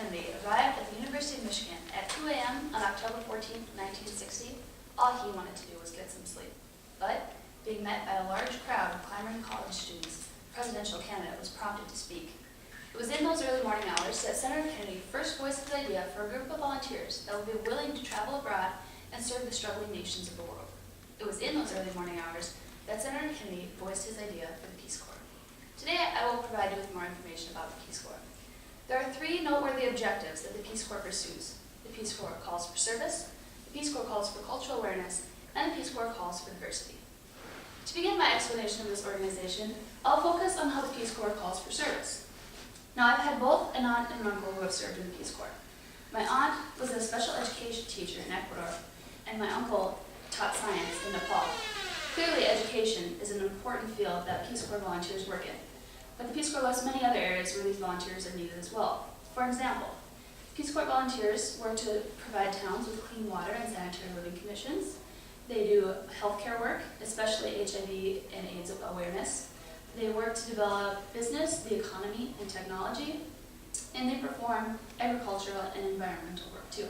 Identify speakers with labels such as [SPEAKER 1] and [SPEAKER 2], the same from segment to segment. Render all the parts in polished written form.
[SPEAKER 1] Kennedy arrived at the University of Michigan at 2 a.m. on October 14, 1960, all he wanted to do was get some sleep. But, being met by a large crowd of clamoring college students, the presidential candidate was prompted to speak. It was in those early morning hours that Senator Kennedy first voiced his idea for a group of volunteers that would be willing to travel abroad and serve the struggling nations of the world. It was in those early morning hours that Senator Kennedy voiced his idea for the Peace Corps. Today, I will provide you with more information about the Peace Corps. There are three noteworthy objectives that the Peace Corps pursues. The Peace Corps calls for service, the Peace Corps calls for cultural awareness, and the Peace Corps calls for diversity. To begin my explanation of this organization, I'll focus on how the Peace Corps calls for service. Now, I've had both an aunt and an uncle who have served in the Peace Corps. My aunt was a special education teacher in Ecuador, and my uncle taught science in Nepal. Clearly, education is an important field that Peace Corps volunteers work in. But the Peace Corps lists many other areas where these volunteers are needed as well. For example, Peace Corps volunteers work to provide towns with clean water and sanitary living conditions. They do healthcare work, especially HIV and AIDS awareness. They work to develop business, the economy, and technology. And they perform agricultural and environmental work too.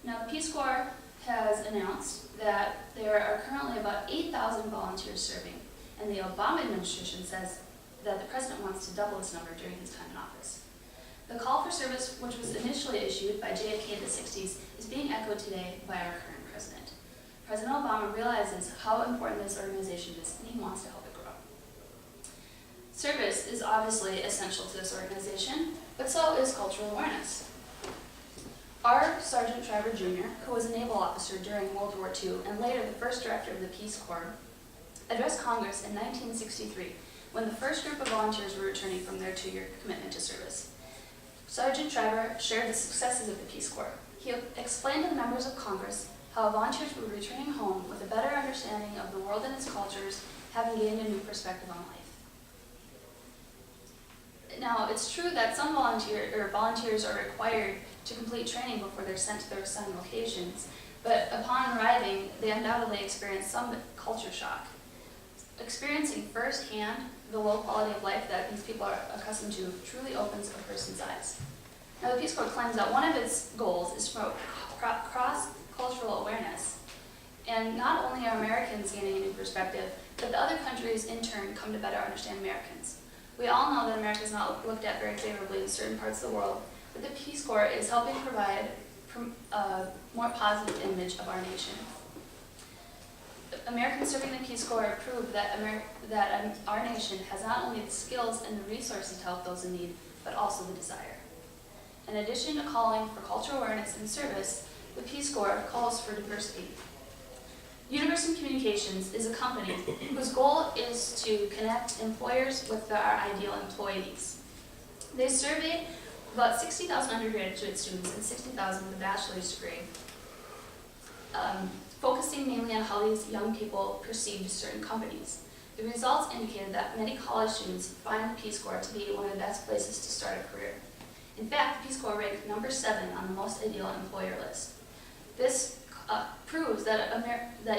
[SPEAKER 1] Now, the Peace Corps has announced that there are currently about 8,000 volunteers serving, and the Obama administration says that the president wants to double this number during his time in office. The call for service, which was initially issued by JFK in the 60s, is being echoed today by our current president. President Obama realizes how important this organization is, and he wants to help it grow. Service is obviously essential to this organization, but so is cultural awareness. R. Sergeant Shriver Jr., who was a naval officer during World War II and later the first director of the Peace Corps, addressed Congress in 1963 when the first group of volunteers were returning from their 2-year commitment to service. Sergeant Shriver shared the successes of the Peace Corps. He explained to the members of Congress how volunteers were returning home with a better understanding of the world and its cultures, having gained a new perspective on life. Now, it's true that some volunteers are required to complete training before they're sent to their assigned locations, but upon arriving, they undoubtedly experience some culture shock. Experiencing firsthand the low quality of life that these people are accustomed to truly opens a person's eyes. Now, the Peace Corps claims that one of its goals is to promote cross-cultural awareness. And not only are Americans gaining a new perspective, but the other countries in turn come to better understand Americans. We all know that America is not looked at very favorably in certain parts of the world, but the Peace Corps is helping provide a more positive image of our nation. Americans serving the Peace Corps prove that our nation has not only the skills and the resources to help those in need, but also the desire. In addition to calling for cultural awareness and service, the Peace Corps calls for diversity. University Communications is a company whose goal is to connect employers with our ideal employees. They surveyed about 60,000 undergraduate students and 60,000 with a bachelor's degree, focusing mainly on how these young people perceived certain companies. The results indicated that many college students find the Peace Corps to be one of the best places to start a career. In fact, the Peace Corps ranked number 7 on the most ideal employer list. This proves that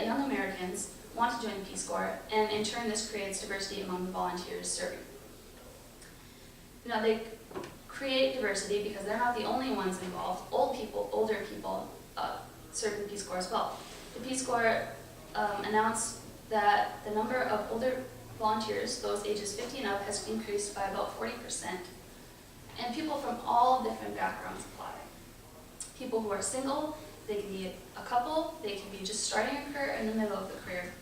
[SPEAKER 1] young Americans want to join the Peace Corps, and in turn this creates diversity among the volunteers serving. Now, they create diversity because they're not the only ones involved. Older people serve in the Peace Corps as well. The Peace Corps announced that the number of older volunteers, those ages 50 and up, has increased by about 40%. And people from all different backgrounds apply. People who are single, they can be a couple, they can be just starting a career in the middle of the career.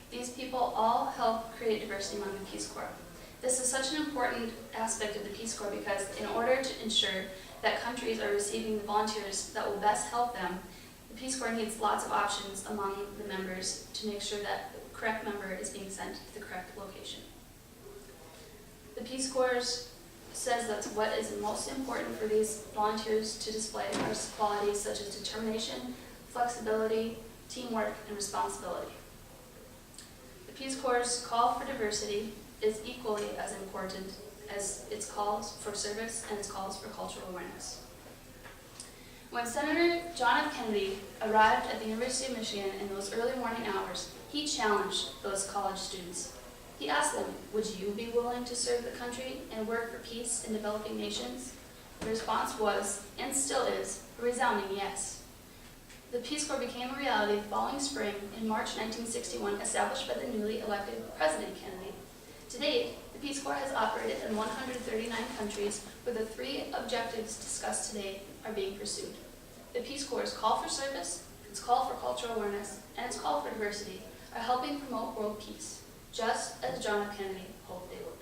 [SPEAKER 1] These people all help create diversity among the Peace Corps. This is such an important aspect of the Peace Corps because in order to ensure that countries are receiving the volunteers that will best help them, the Peace Corps needs lots of options among the members to make sure that the correct member is being sent to the correct location. The Peace Corps says that what is most important for these volunteers to display are qualities such as determination, flexibility, teamwork, and responsibility. The Peace Corps' call for diversity is equally as important as its calls for service and its calls for cultural awareness. When Senator John F. Kennedy arrived at the University of Michigan in those early morning hours, he challenged those college students. He asked them, would you be willing to serve the country and work for peace in developing nations? The response was, and still is, a resounding yes. The Peace Corps became a reality the following spring in March 1961, established by the newly elected President Kennedy. To date, the Peace Corps has operated in 139 countries where the three objectives discussed today are being pursued. The Peace Corps' call for service, its call for cultural awareness, and its call for diversity are helping promote world peace, just as John F. Kennedy hoped they would.